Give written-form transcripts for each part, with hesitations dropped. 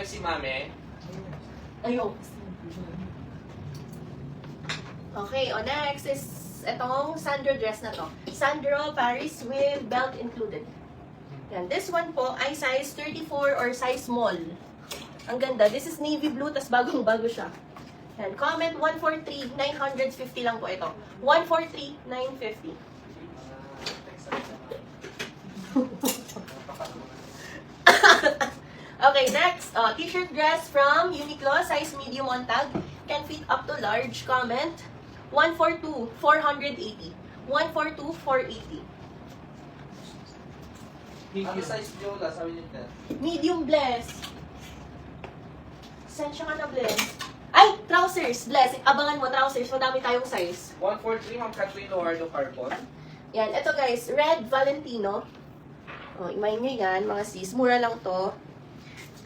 si Mame. Ayaw. Okay, next is itong Sandro dress na to. Sandro Paris with belt included. Yan. This one po ay size 34 or size small. Ang ganda. This is navy blue, tas bagong-bago siya. Yan. Comment 143, 950 lang po ito. 143, 950. Okay, next. T-shirt dress from Uniqlo, size medium on tag. Can fit up to large. Comment 142, 480. 142, 480. Ano size Jola? Sabi niyo na. Medium bless. Saan siya ka na bless? Ay, trousers, bless. Abangan mo, trousers. Madami tayong size. 143, Ma'am Kathleen Loardo Carbon. Yan, ito guys, red Valentino. Imayin nyo yan, mga sis. Mura lang to.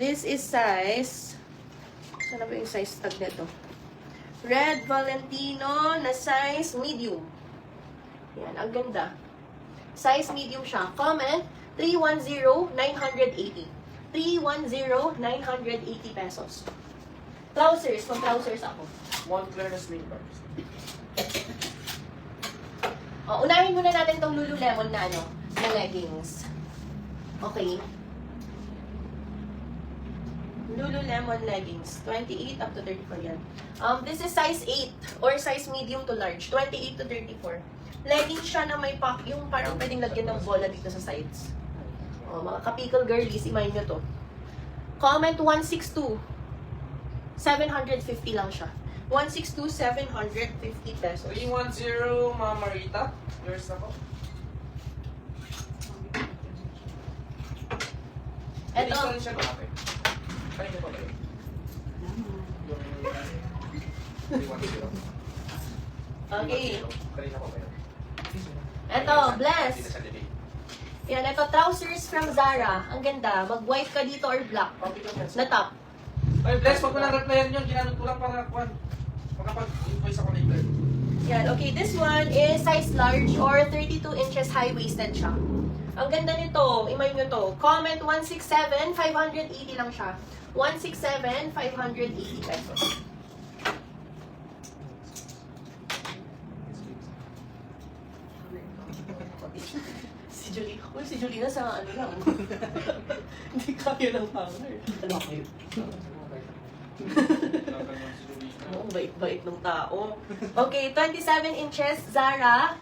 This is size, saan na ba yung size tag nito? Red Valentino na size medium. Yan, ang ganda. Size medium siya. Comment 310-980. 310-980 pesos. Trousers, pang trousers ako. Montclair na slippers. Unahin muna natin tong Lululemon na na leggings. Okay. Lululemon leggings. 28 up to 34 yan. This is size 8 or size medium to large. 28 to 34. Leggings siya na may pack, yung parang pwedeng lagyan ng bola dito sa sides. Mga kapikal girlies, imayin nyo to. Comment 162. 750 lang siya. 162, 750 pesos. 310, Ma'am Marita. Yours ako. Eto. Hindi ko rin siya lumaki. Kanina pa ba yun? Yung 310. Okay. Kanina pa ba yun? Eto, bless. Hindi na siya delay. Yan, ito, trousers from Zara. Ang ganda. Mag-white ka dito or black. Na top. Ay, bless, pag mo nang replyan yun, ginamit ko lang para makapag-invoice ako later. Yan, okay. This one is size large or 32 inches high-waisted siya. Ang ganda nito. Imay nyo to. Comment 167, 580 lang siya. 167, 580 pesos. Si Julie. Uy, si Julie na sa ano lang. Hindi kaya ng hanger. Ano kayo? Oo, bait-bait ng tao. Okay, 27 inches Zara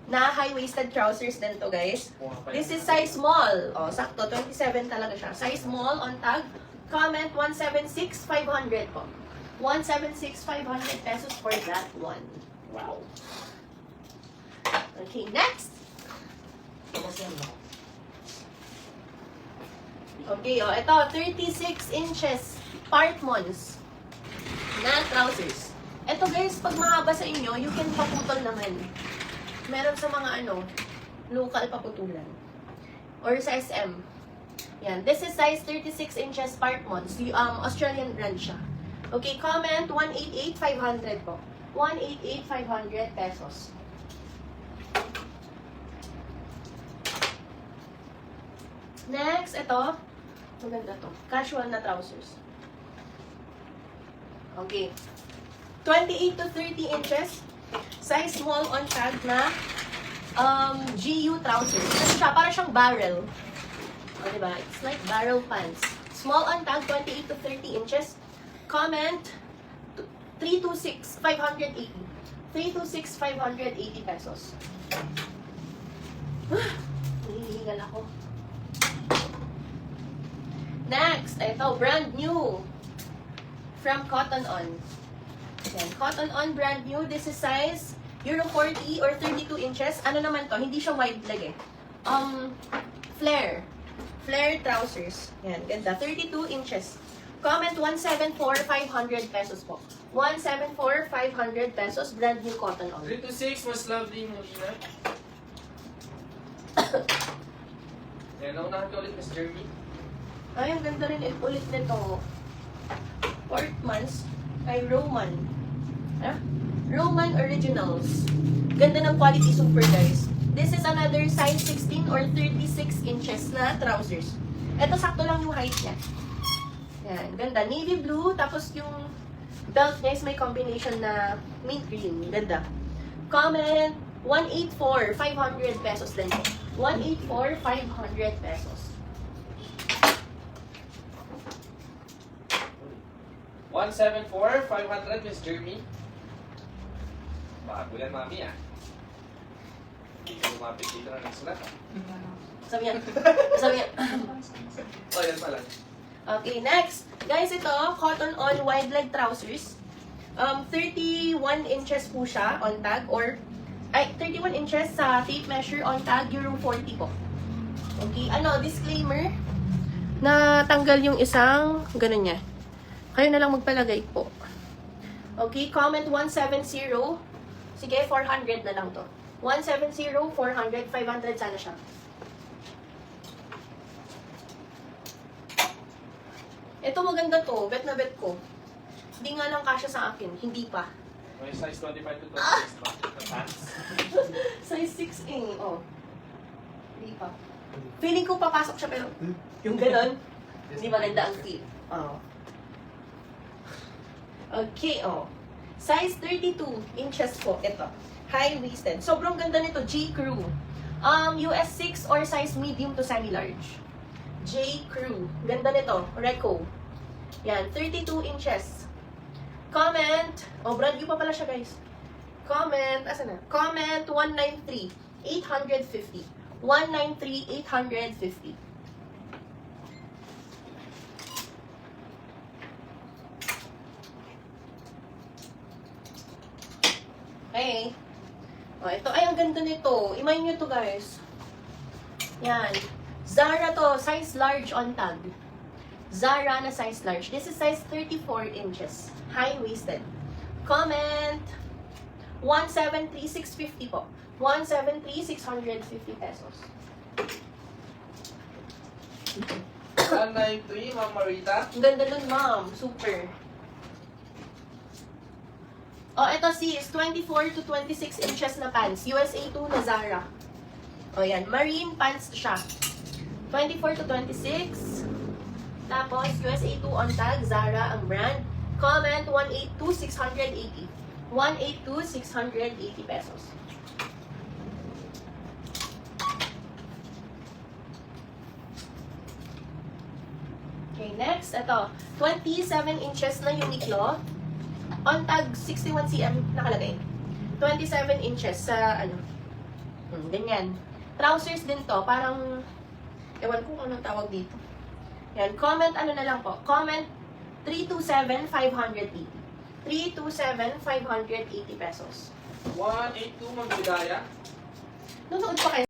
na high-waisted trousers din to, guys. This is size small. Sakto, 27 talaga siya. Size small on tag. Comment 176, 500 po. 176, 500 pesos for that one. Wow. Okay, next. Okay, ito, 36 inches Partmons na trousers. Ito guys, pag mahaba sa inyo, you can paputol naman. Meron sa mga local paputulan. Or sa SM. Yan, this is size 36 inches Partmons. Australian brand siya. Okay, comment 188, 500 po. 188, 500 pesos. Next, ito. Maganda to. Casual na trousers. Okay. 28 to 30 inches. Size small on tag na GU trousers. Kasi siya, para siyang barrel. Diba? It's like barrel pants. Small on tag, 28 to 30 inches. Comment 326, 580. 326, 580 pesos. Hinihingal ako. Next, ito, brand new. From Cotton On. Yan, Cotton On, brand new. This is size Euro 40 or 32 inches. Ano naman to? Hindi siya wide leg eh. Flare. Flare trousers. Yan, ganda. 32 inches. Comment 174, 500 pesos po. 174, 500 pesos. Brand new Cotton On. 326, mas lovely mo siya. Yan, naunahan ka ulit, Miss Jeremy. Ay, ang ganda rin ulit nito. Portmans ay Roman. Roman Originals. Ganda ng quality, super guys. This is another size 16 or 36 inches na trousers. Ito sakto lang yung height niya. Yan, ganda. Navy blue, tapos yung belt niya is may combination na mint green. Ganda. Comment, 184, 500 pesos din po. 184, 500 pesos. 174, 500, Miss Jeremy. Bago yan, mami ah. Hindi ka lumapit dito na nagsulat ah. Sabi yan. Sabi yan. Oh, yan pala. Okay, next. Guys, ito, cotton on wide leg trousers. 31 inches po siya on tag or 31 inches sa tape measure on tag Euro 40 po. Okay, disclaimer na tanggal yung isang ganun niya. Kayo na lang magpalagay po. Okay, comment 170. Sige, 400 na lang to. 170, 400, 500 sana siya. Ito maganda to, bet na bet ko. Hindi nga lang kasya sa akin, hindi pa. May size 25 to 26 pa. Na pants. Size 6A, oh. Hindi pa. Feeling ko papasok siya pero yung ganon, hindi maganda ang fit. Oh. Okay, oh. Size 32 inches po, ito. High-waisted. Sobrang ganda nito, J.Crew. US 6 or size medium to semi-large. J.Crew. Ganda nito, Reco. Yan, 32 inches. Comment, brand new pa pala siya, guys. Comment, asan na? Comment 193, 850. 193, 850. Okay. Ito, ay, ang ganda nito. Imayin nyo to, guys. Yan. Zara to, size large on tag. Zara na size large. This is size 34 inches. High-waisted. Comment. 173, 650 po. 173, 650 pesos. 193, Ma'am Marita. Ang ganda nun, ma'am. Super. Ito sis, 24 to 26 inches na pants. USA 2 na Zara. Yan, marine pants siya. 24 to 26. Tapos, USA 2 on tag, Zara ang brand. Comment, 182, 680. 182, 680 pesos. Okay, next, ito. 27 inches na Uniqlo. On tag, 61 cm nakalagay. 27 inches sa, ganyan. Trousers din to, parang, ewan ko anong tawag dito. Yan, comment na lang po. Comment, 327, 580. 327, 580 pesos. 182, Ma'am Bidaya. Nunood pa kayo.